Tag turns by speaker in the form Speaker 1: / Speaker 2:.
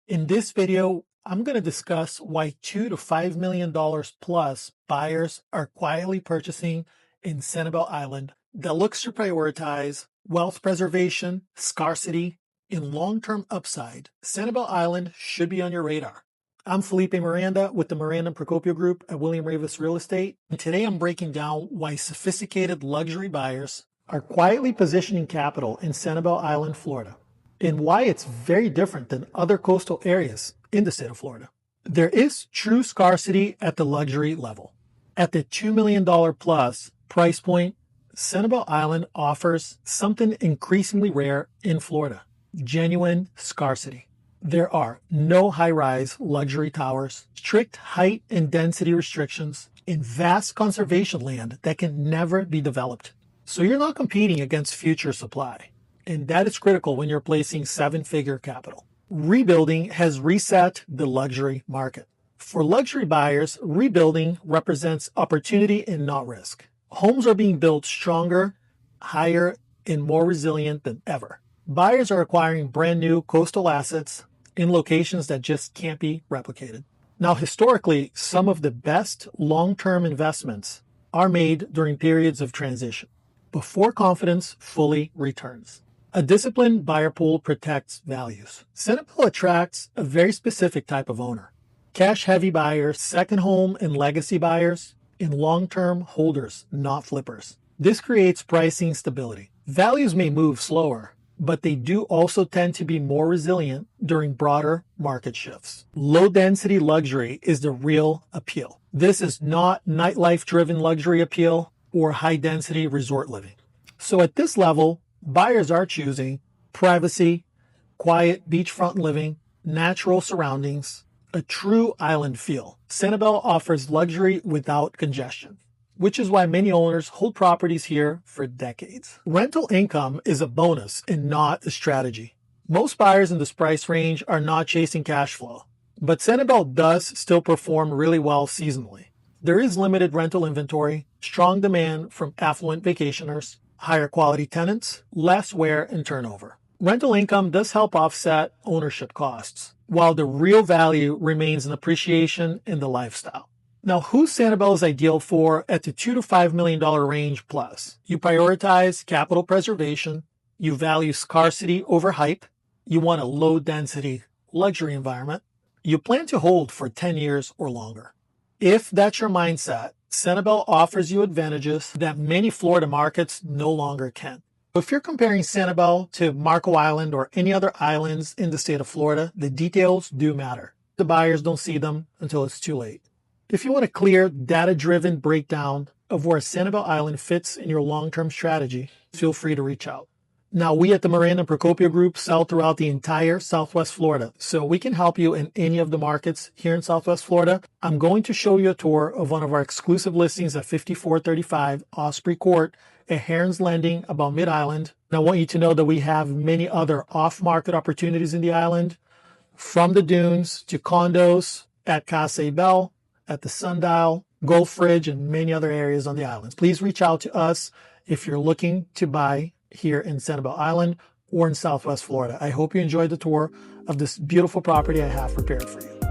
Speaker 1: In this video, I'm going to discuss why $2 to $5 million plus buyers are quietly purchasing in Sanibel Island that looks to prioritize wealth preservation, scarcity, and long-term upside. Sanibel Island should be on your radar. I'm Felipe Miranda with the Miranda and Procopio Group at William Raveis Real Estate, and today I'm breaking down why sophisticated luxury buyers are quietly positioning capital in Sanibel Island, Florida, and why it's very different than other coastal areas in the state of Florida. There is true scarcity at the luxury level. At the $2 million plus price point, Sanibel Island offers something increasingly rare in Florida: genuine scarcity. There are no high-rise luxury towers, strict height and density restrictions, and vast conservation land that can never be developed. So you're not competing against future supply. And that is critical when you're placing seven-figure capital. Rebuilding has reset the luxury market. For luxury buyers, rebuilding represents opportunity and not risk. Homes are being built stronger, higher, and more resilient than ever. Buyers are acquiring brand new coastal assets in locations that just can't be replicated. Now, historically, some of the best long-term investments are made during periods of transition, before confidence fully returns. A disciplined buyer pool protects values. Sanibel attracts a very specific type of owner: cash-heavy buyers, second home and legacy buyers, and long-term holders, not flippers. This creates pricing stability. Values may move slower, but they do also tend to be more resilient during broader market shifts. Low-density luxury is the real appeal. This is not nightlife-driven luxury appeal or high-density resort living. So at this level, buyers are choosing privacy, quiet beachfront living, natural surroundings, a true island feel. Sanibel offers luxury without congestion, which is why many owners hold properties here for decades. Rental income is a bonus and not a strategy. Most buyers in this price range are not chasing cash flow, but Sanibel does still perform really well seasonally. There is limited rental inventory, strong demand from affluent vacationers, higher quality tenants, less wear and turnover. Rental income does help offset ownership costs, while the real value remains in appreciation in the lifestyle. Now, who Sanibel is ideal for at the $2 to $5 million range plus? You prioritize capital preservation, you value scarcity over hype, you want a low-density luxury environment, you plan to hold for 10 years or longer. If that's your mindset, Sanibel offers you advantages that many Florida markets no longer can. If you're comparing Sanibel to Marco Island or any other islands in the state of Florida, the details do matter. The buyers don't see them until it's too late. If you want a clear, data-driven breakdown of where Sanibel Island fits in your long-term strategy, feel free to reach out. Now, we at the Miranda and Procopio Group sell throughout the entire Southwest Florida, so we can help you in any of the markets here in Southwest Florida. I'm going to show you a tour of one of our exclusive listings at 5435 Osprey Court at Heron's Landing, about Mid-Island. And I want you to know that we have many other off-market opportunities in the island, from the dunes to condos at Casa Bell, at the Sundial, Gulf Ridge, and many other areas on the islands. Please reach out to us if you're looking to buy here in Sanibel Island or in Southwest Florida. I hope you enjoyed the tour of this beautiful property I have prepared for you.